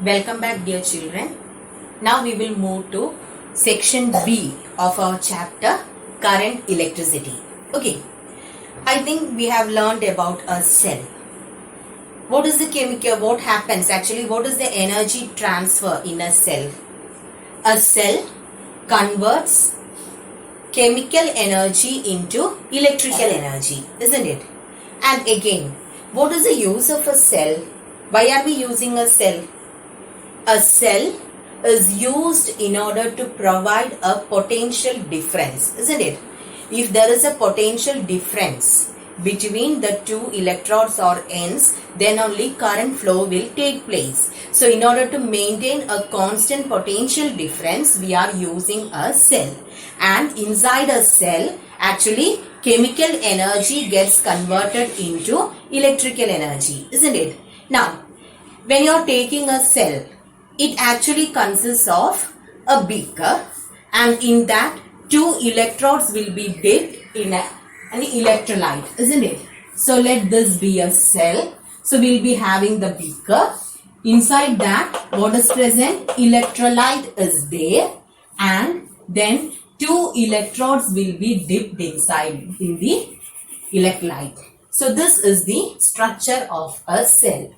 Welcome back, dear children. Now we will move to section B of our chapter current electricity. Okay, I think we have learned about a cell. What is the chemical? What happens actually? What is the energy transfer in a cell? A cell converts chemical energy into electrical energy, isn't it? And again, what is the use of a cell? Why are we using a cell? A cell is used in order to provide a potential difference, isn't it? If there is a potential difference between the two electrodes or ends, then only current flow will take place. So in order to maintain a constant potential difference, we are using a cell. And inside a cell, actually chemical energy gets converted into electrical energy, isn't it? Now, when you are taking a cell, it actually consists of a beaker, and in that two electrodes will be dipped in an electrolyte, isn't it? So let this be a cell. So we'll be having the beaker. Inside that, what is present? Electrolyte is there, and then two electrodes will be dipped inside in the electrolyte. So this is the structure of a cell.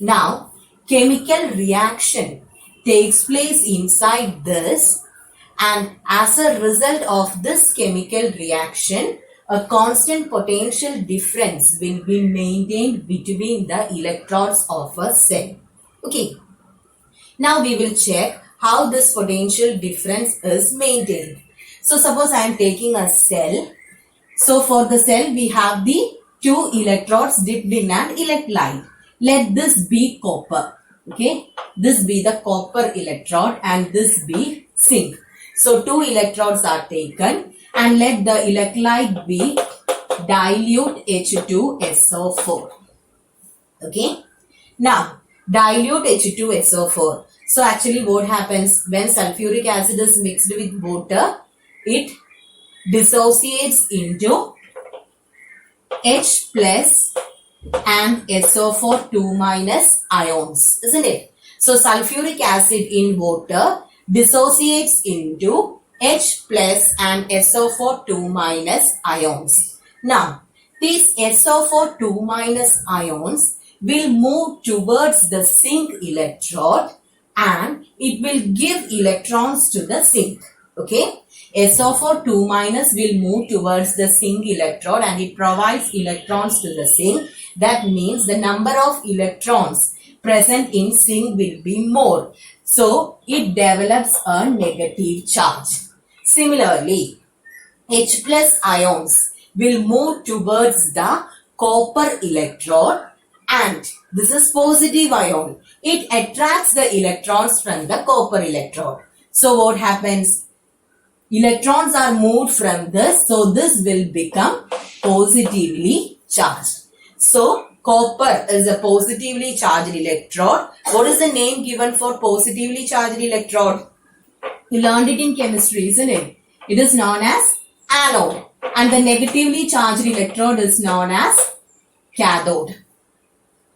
Now, chemical reaction takes place inside this, and as a result of this chemical reaction, a constant potential difference will be maintained between the electrodes of a cell. Okay. Now we will check how this potential difference is maintained. So suppose I am taking a cell. So for the cell we have the two electrodes dipped in an electrolyte. Let this be copper. Okay. This be the copper electrode and this be zinc. So two electrodes are taken and let the electrolyte be dilute H2SO4. Okay. Now dilute H2SO4. So actually what happens when sulfuric acid is mixed with water? It dissociates into H plus and SO4 2 minus ions, isn't it? So sulfuric acid in water dissociates into H plus and SO4 2 minus ions. Now, these SO4 2 minus ions will move towards the zinc electrode and it will give electrons to the zinc. Okay, SO4 2 minus will move towards the zinc electrode and it provides electrons to the zinc. That means the number of electrons present in zinc will be more. So it develops a negative charge. Similarly, H plus ions will move towards the copper electrode and this is positive ion. It attracts the electrons from the copper electrode. So what happens? Electrons are moved from this, so this will become positively charged. So copper is a positively charged electrode. What is the name given for positively charged electrode? You learned it in chemistry, isn't it? It is known as anode. And the negatively charged electrode is known as cathode.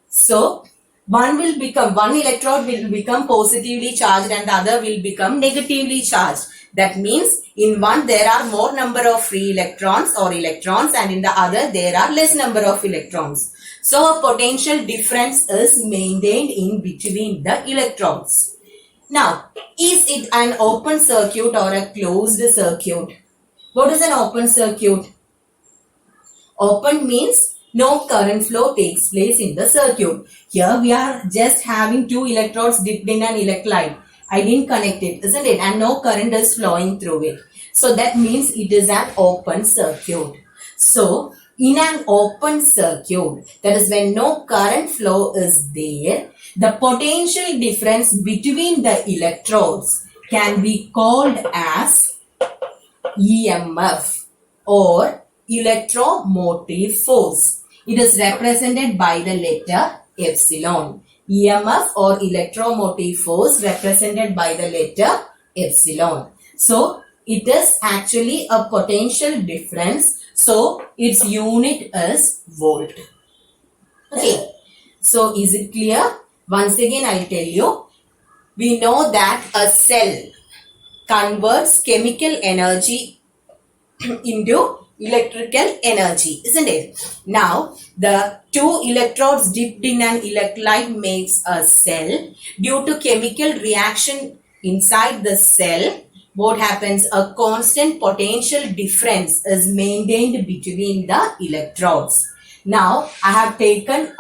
So one electrode will become positively charged and the other will become negatively charged. That means in one there are more number of free electrons or electrons and in the other there are less number of electrons. So a potential difference is maintained in between the electrodes. Now, is it an open circuit or a closed circuit? What is an open circuit? Open means no current flow takes place in the circuit. Here we are just having two electrodes dipped in an electrolyte. I didn't connect it, isn't it? And no current is flowing through it. So that means it is an open circuit. So in an open circuit, that is when no current flow is there, the potential difference between the electrodes can be called as EMF or electromotive force. It is represented by the letter epsilon. EMF or electromotive force represented by the letter epsilon. So it is actually a potential difference. So its unit is volt. Okay. So is it clear? Once again I will tell you. we know that a cell converts chemical energy into electrical energy, isn't it? Now, the two electrodes dipped in an electrolyte makes a cell. Due to chemical reaction inside the cell, what happens? A constant potential difference is maintained between the electrodes. Now, I have taken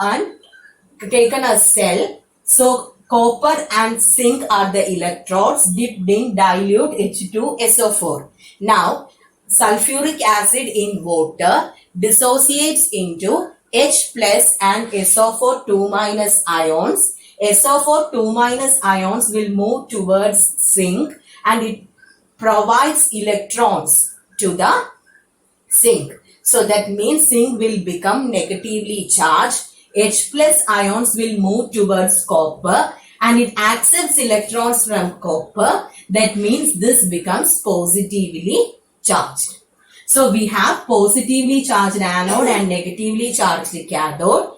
a cell. So copper and zinc are the electrodes dipped in dilute H2SO4. Now sulfuric acid in water dissociates into H plus and SO4 2 minus ions. SO4 2 minus ions will move towards zinc and it provides electrons to the zinc. So that means zinc will become negatively charged. H plus ions will move towards copper and it accepts electrons from copper. That means this becomes positively charged. So we have positively charged anode and negatively charged cathode.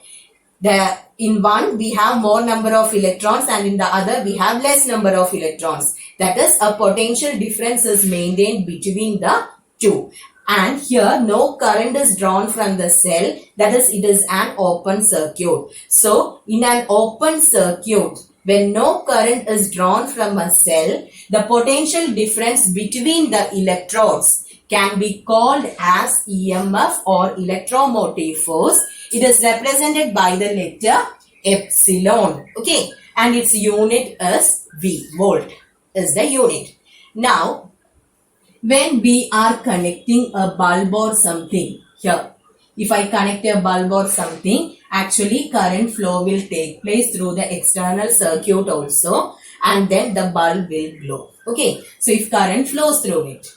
In one we have more number of electrons and in the other we have less number of electrons. That is, a potential difference is maintained between the two. And here no current is drawn from the cell, that is, it is an open circuit. So in an open circuit, when no current is drawn from a cell, the potential difference between the electrodes can be called as EMF or electromotive force. It is represented by the letter epsilon. Okay, and its unit is V, volt is the unit. Now, when we are connecting a bulb or something here, if I connect a bulb or something, actually current flow will take place through the external circuit also and then the bulb will glow. Okay, so if current flows through it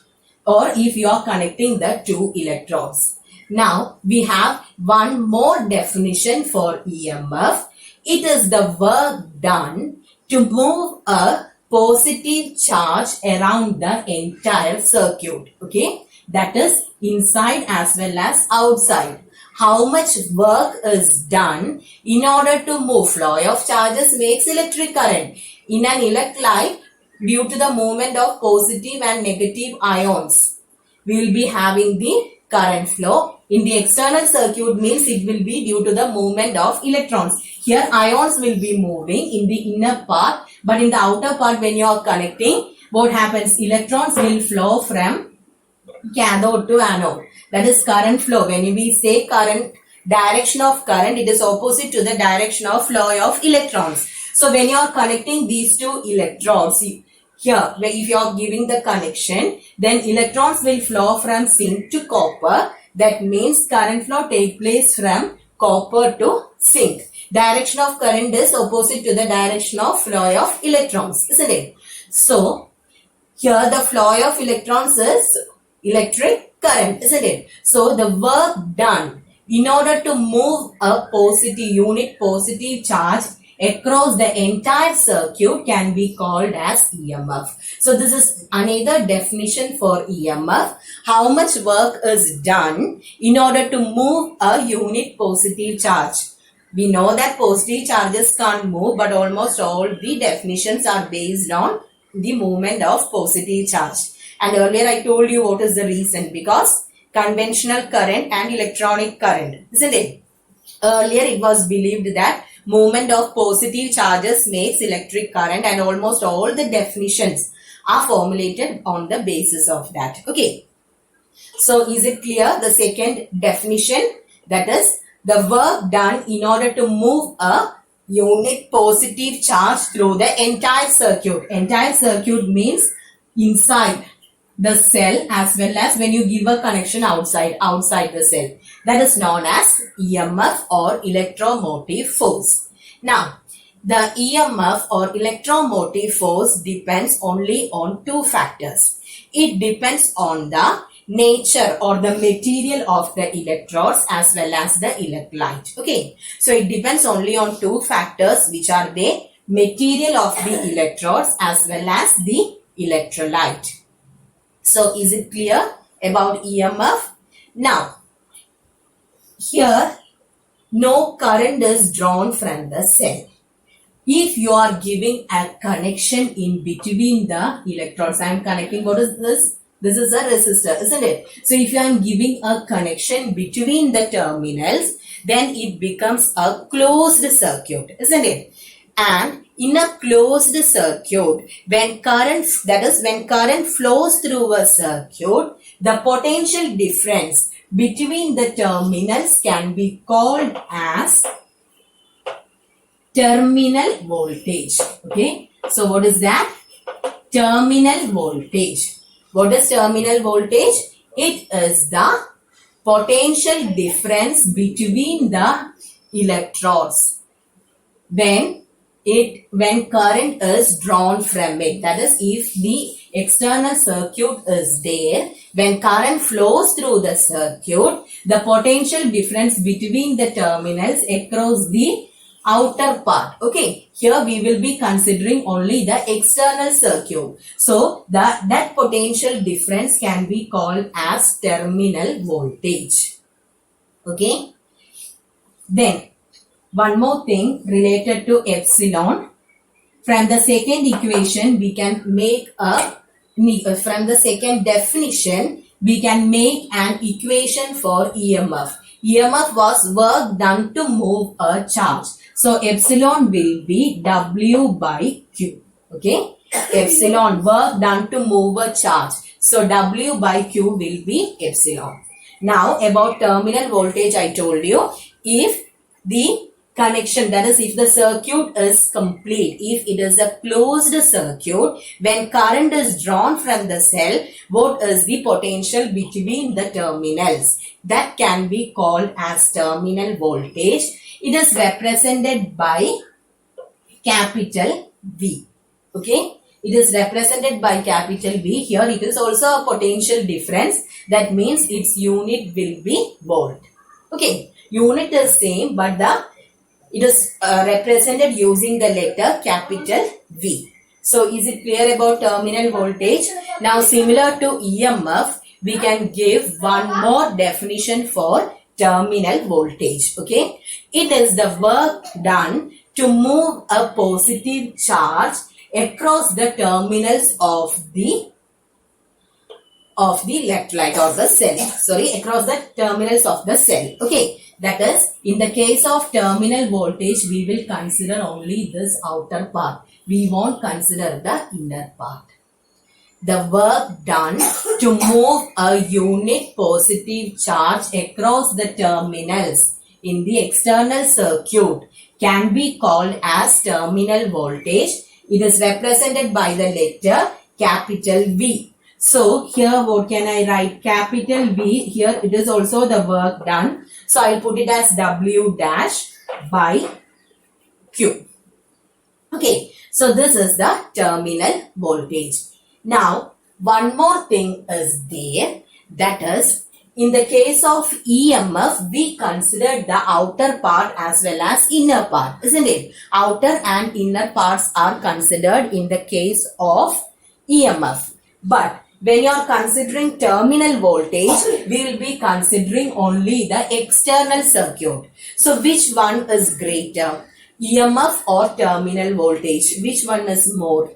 or if you are connecting the two electrodes. Now we have one more definition for EMF. It is the work done to move a positive charge around the entire circuit. Okay, that is inside as well as outside. How much work is done in order to move? Flow of charges makes electric current. In an electrolyte, due to the movement of positive and negative ions, we will be having the current flow. In the external circuit means it will be due to the movement of electrons. Here ions will be moving in the inner part, but in the outer part when you are connecting, what happens? Electrons will flow from cathode to anode. That is current flow. When we say current, direction of current, it is opposite to the direction of flow of electrons. So when you are connecting these two electrodes, here, if you are giving the connection, then electrons will flow from zinc to copper. That means current flow take place from copper to zinc. Direction of current is opposite to the direction of flow of electrons, isn't it? So, here the flow of electrons is electric current, isn't it? So, the work done in order to move a positive charge across the entire circuit can be called as EMF. So this is another definition for EMF. How much work is done in order to move a unit positive charge? We know that positive charges can't move, but almost all the definitions are based on the movement of positive charge. And earlier I told you what is the reason, because conventional current and electronic current, isn't it? Earlier it was believed that movement of positive charges makes electric current, and almost all the definitions are formulated on the basis of that. Okay. So is it clear? The second definition, that is the work done in order to move a unit positive charge through the entire circuit. Entire circuit means inside the cell as well as when you give a connection outside the cell. That is known as EMF or electromotive force. Now, the EMF or electromotive force depends only on two factors. It depends on the nature or the material of the electrodes as well as the electrolyte. Okay, so it depends only on two factors, which are the material of the electrodes as well as the electrolyte. So is it clear about EMF? Now, here no current is drawn from the cell. if you are giving a connection in between the electrodes, I am connecting, what is this? This is a resistor, isn't it? So if I am giving a connection between the terminals, then it becomes a closed circuit, isn't it? And in a closed circuit, when current, that is when current flows through a circuit, the potential difference between the terminals can be called as terminal voltage. Okay, so what is that? Terminal voltage. What is terminal voltage? It is the potential difference between the electrodes when current is drawn from it. That is, if the external circuit is there, when current flows through the circuit, the potential difference between the terminals across the outer part. Okay, here we will be considering only the external circuit. So that potential difference can be called as terminal voltage. Okay, then one more thing related to epsilon. From the second equation, we can make from the second definition, we can make an equation for EMF. EMF was work done to move a charge. So epsilon will be W by Q. Okay. Epsilon, work done to move a charge. So W by Q will be epsilon. Now about terminal voltage, I told you, if the connection, that is if the circuit is complete, if it is a closed circuit, when current is drawn from the cell, what is the potential between the terminals? That can be called as terminal voltage. It is represented by capital V. Okay, it is represented by capital V. Here it is also a potential difference. That means its unit will be volt. Okay, unit is same, but it is represented using the letter capital V. So is it clear about terminal voltage? Now similar to EMF, we can give one more definition for terminal voltage. Okay, it is the work done to move a positive charge across the terminals of the electrolyte or the cell. Sorry, across the terminals of the cell. Okay, that is, in the case of terminal voltage, we will consider only this outer part. We won't consider the inner part. The work done to move a unit positive charge across the terminals in the external circuit can be called as terminal voltage. It is represented by the letter capital V. So here what can I write? Capital V. Here it is also the work done. So I'll put it as W dash by Q. Okay. So this is the terminal voltage. Now one more thing is there. That is, in the case of EMF, we consider the outer part as well as inner part, isn't it? Outer and inner parts are considered in the case of EMF. But when you are considering terminal voltage, we will be considering only the external circuit. So which one is greater? EMF or terminal voltage? Which one is more?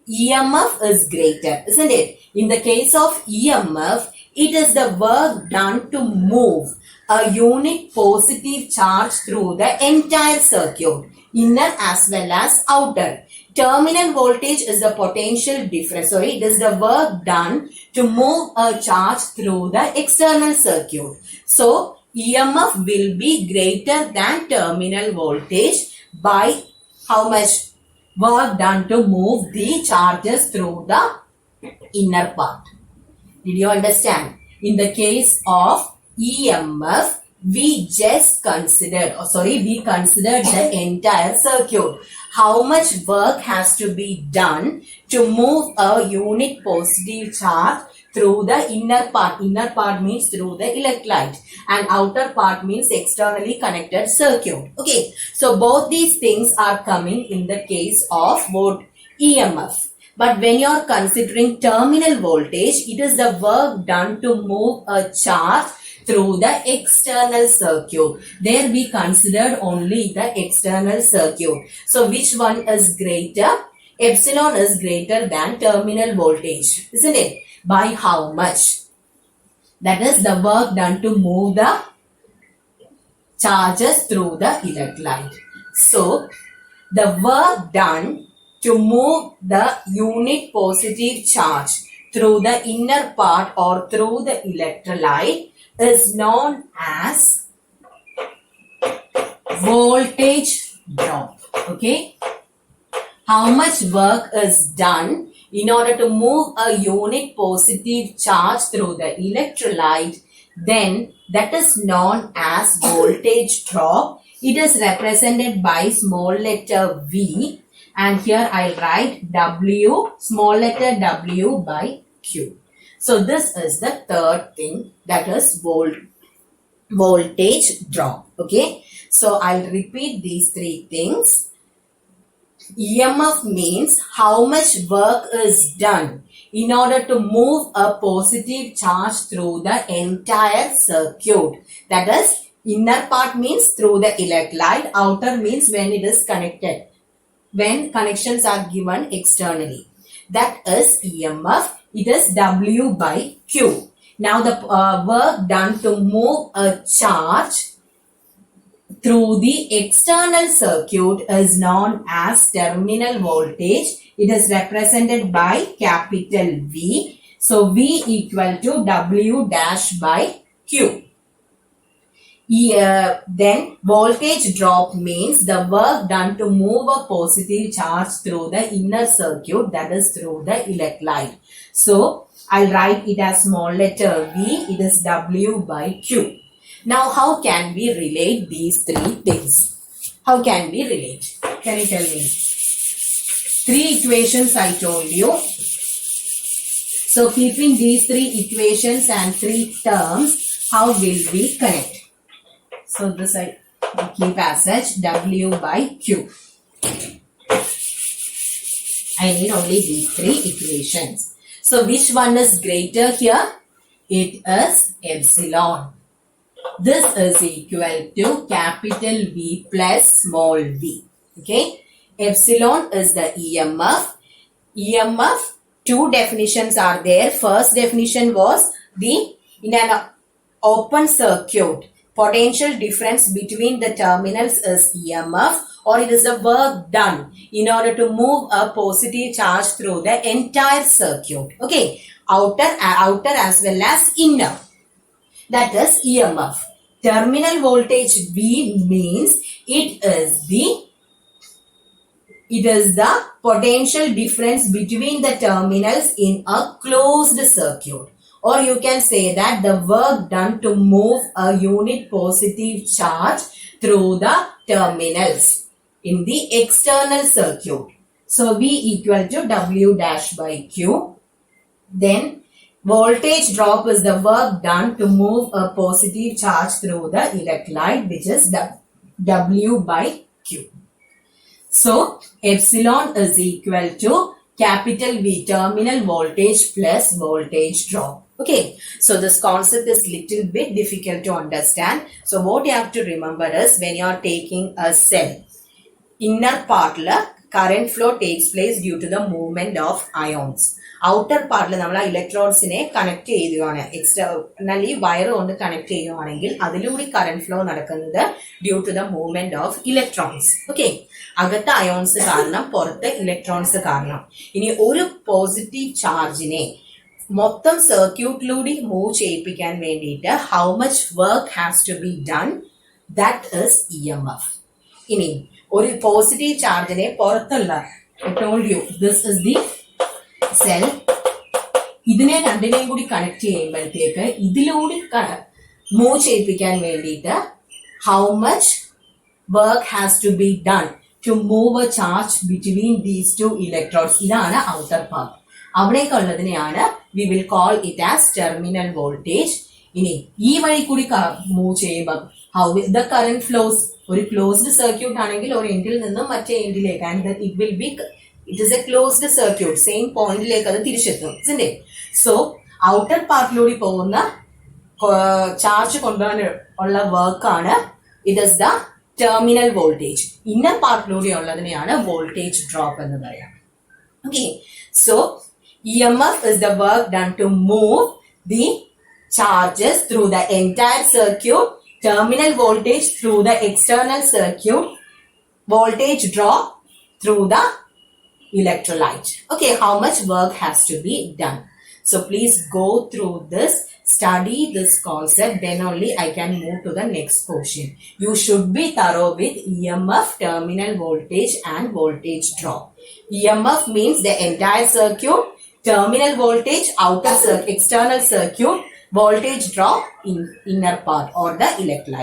EMF is greater, isn't it? In the case of EMF, it is the work done to move a unit positive charge through the entire circuit, inner as well as outer. Terminal voltage is the potential difference. Sorry, it is the work done to move a charge through the external circuit. So, EMF will be greater than terminal voltage by how much? Work done to move the charges through the inner part. Did you understand? In the case of EMF, we considered the entire circuit. How much work has to be done to move a unit positive charge through the inner part. Inner part means through the electrolyte and outer part means externally connected circuit. Okay, so both these things are coming in the case of what? EMF. But when you are considering terminal voltage, it is the work done to move a charge through the external circuit. There we considered only the external circuit. So which one is greater? Epsilon is greater than terminal voltage, isn't it? By how much? That is the work done to move the charges through the electrolyte. So the work done to move the unit positive charge through the inner part or through the electrolyte is known as voltage drop. Okay. How much work is done in order to move a unit positive charge through the electrolyte, then that is known as voltage drop. It is represented by small letter V, and here I'll write W, small letter W by Q. So this is the third thing, that is voltage drop. Okay. So I'll repeat these three things. EMF means how much work is done in order to move a positive charge through the entire circuit. That is, inner part means through the electrolyte, outer means when it is connected, when connections are given externally. That is EMF. It is W by Q. Now the work done to move a charge through the external circuit is known as terminal voltage. It is represented by capital V. So V equal to W dash by Q. Then voltage drop means the work done to move a positive charge through the inner circuit, that is through the electrolyte. So I'll write it as small letter V. It is W by Q. Now, how can we relate these three things? How can we relate? Can you tell me? Three equations I told you. So, keeping these three equations and three terms, how will we connect? So, this I keep as such, W by Q. I need only these three equations. So, which one is greater here? It is epsilon. This is equal to capital V plus small v. Okay. Epsilon is the EMF. EMF, two definitions are there. First definition was in an open circuit, potential difference between the terminals is EMF, or it is the work done in order to move a positive charge through the entire circuit. Okay. Outer as well as inner. That is EMF. Terminal voltage V means it is the potential difference between the terminals in a closed circuit. Or you can say that the work done to move a unit positive charge through the terminals in the external circuit. So V equal to W dash by Q. Then voltage drop is the work done to move a positive charge through the electrolyte, which is W by Q. So, epsilon is equal to capital V, terminal voltage plus voltage drop. Okay. So, this concept is little bit difficult to understand. So, what you have to remember is when you are taking a cell, inner part current flow takes place due to the movement of ions. Outer part നമ്മൾ ഇലക്ട്രോൺസിനെ connect ചെയ്യുകയാണ്, externally wire കൊണ്ട് connect ചെയ്യുകയാണെങ്കിൽ അതിലൂടെ current flow നടക്കുന്നത് due to the movement of electrons. Okay. അകത്ത് ions കാരണം, പുറത്ത് ഇലക്ട്രോൺസ് കാരണം. ഇനി ഒരു പോസിറ്റീവ് ചാർജിനെ മൊത്തം സർക്യൂട്ടിലൂടെ മൂവ് ചെയ്യിപ്പിക്കാൻ വേണ്ടിയിട്ട് how much work has to be done, that is EMF. ഇനി ഒരു പോസിറ്റീവ് ചാർജിനെ പുറത്തുള്ള, I told you this is the cell, ഇതിനെ രണ്ടിനെയും കൂടി കണക്ട് ചെയ്യുമ്പോഴത്തേക്ക് ഇതിലൂടെ മൂവ് ചെയ്യിപ്പിക്കാൻ വേണ്ടിയിട്ട് how much work has to be done to move a charge between these two electrons. ഇതാണ് ഔട്ടർ പാർട്ട്. അവിടേക്കുള്ളതിനെയാണ് we will call it as terminal voltage. ഇനി ഈ വഴി കൂടി മൂവ് ചെയ്യുമ്പോൾ ഹൗ ദ കറന്റ് ഫ്ലോസ്, ഒരു ക്ലോസ്ഡ് സർക്യൂട്ട് ആണെങ്കിൽ ഒരു എൻഡിൽ നിന്നും മറ്റേ എൻഡിലേക്ക്, and it will be, it is a closed circuit, same point ലേക്ക് അത് തിരിച്ചെത്തും. So outer പാർട്ടിലൂടെ പോകുന്ന ചാർജ് കൊണ്ടുപോകാനുള്ള വർക്കാണ്. It is the terminal voltage. Inner പാർട്ടിലൂടെ ഉള്ളതിനെയാണ് വോൾട്ടേജ് ഡ്രോപ്പ് എന്ന് പറയാം. Okay, so EMF is the work done to move the charges through the entire circuit. Terminal voltage through the external circuit. Voltage drop through the electrolyte. Okay, how much work has to be done? So please go through this, study this concept, then only I can move to the next portion. You should be thorough with EMF, terminal voltage and voltage drop. EMF means the entire circuit, terminal voltage, outer circuit, external circuit, voltage drop in inner part or the electrolyte.